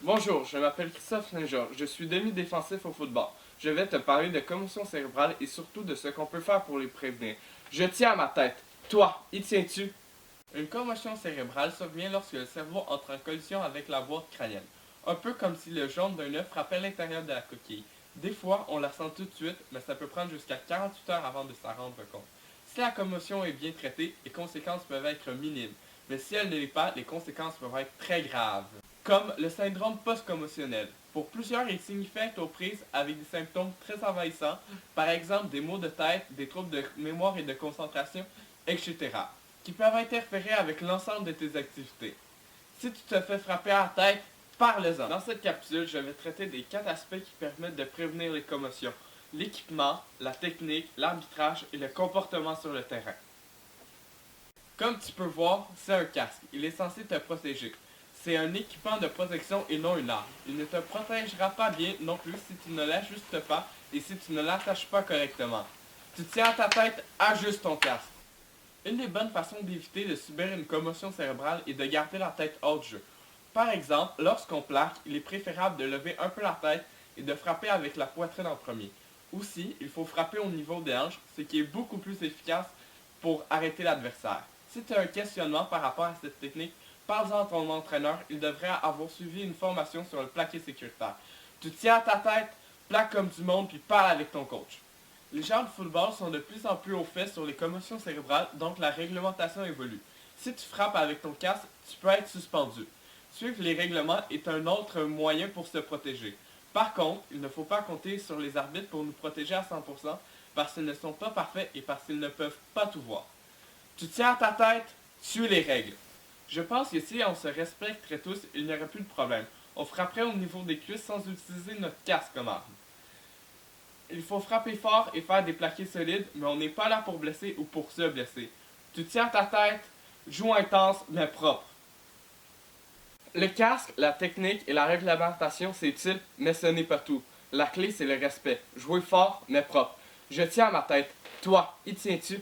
Bonjour, je m'appelle Christophe Saint-Georges, je suis demi-défensif au football. Je vais te parler de commotion cérébrale et surtout de ce qu'on peut faire pour les prévenir. Je tiens à ma tête. Toi, y tiens-tu? Une commotion cérébrale survient lorsque le cerveau entre en collision avec la boîte crânienne. Un peu comme si le jaune d'un œuf frappait l'intérieur de la coquille. Des fois, on la sent tout de suite, mais ça peut prendre jusqu'à 48 heures avant de s'en rendre compte. Si la commotion est bien traitée, les conséquences peuvent être minimes, mais si elle ne l'est pas, les conséquences peuvent être très graves. Comme le syndrome post-commotionnel. Pour plusieurs, il signifie être aux prises avec des symptômes très envahissants, par exemple des maux de tête, des troubles de mémoire et de concentration, etc., qui peuvent interférer avec l'ensemble de tes activités. Si tu te fais frapper à la tête, parle-en. Dans cette capsule, je vais traiter des 4 aspects qui permettent de prévenir les commotions: l'équipement, la technique, l'arbitrage et le comportement sur le terrain. Comme tu peux voir, c'est un casque. Il est censé te protéger. C'est un équipement de protection et non une arme. Il ne te protégera pas bien non plus si tu ne l'ajustes pas et si tu ne l'attaches pas correctement. Tu tiens à ta tête, ajuste ton casque. Une des bonnes façons d'éviter de subir une commotion cérébrale est de garder la tête hors du jeu. Par exemple, lorsqu'on plaque, il est préférable de lever un peu la tête et de frapper avec la poitrine en premier. Aussi, il faut frapper au niveau des hanches, ce qui est beaucoup plus efficace pour arrêter l'adversaire. Si tu as un questionnement par rapport à cette technique, parle-en à ton entraîneur, il devrait avoir suivi une formation sur le plaqué sécuritaire. Tu tiens à ta tête, plaque comme du monde, puis parle avec ton coach. Les joueurs de football sont de plus en plus au fait sur les commotions cérébrales, donc la réglementation évolue. Si tu frappes avec ton casque, tu peux être suspendu. Suivre les règlements est un autre moyen pour se protéger. Par contre, il ne faut pas compter sur les arbitres pour nous protéger à 100% parce qu'ils ne sont pas parfaits et parce qu'ils ne peuvent pas tout voir. Tu tiens à ta tête, suis les règles. Je pense que si on se respecterait tous, il n'y aurait plus de problème. On frapperait au niveau des cuisses sans utiliser notre casque comme arme. Il faut frapper fort et faire des plaqués solides, mais on n'est pas là pour blesser ou pour se blesser. Tu tiens à ta tête, joue intense mais propre. Le casque, la technique et la réglementation, c'est utile, mais ce n'est pas tout. La clé, c'est le respect. Jouer fort mais propre. Je tiens à ma tête. Toi, y tiens-tu?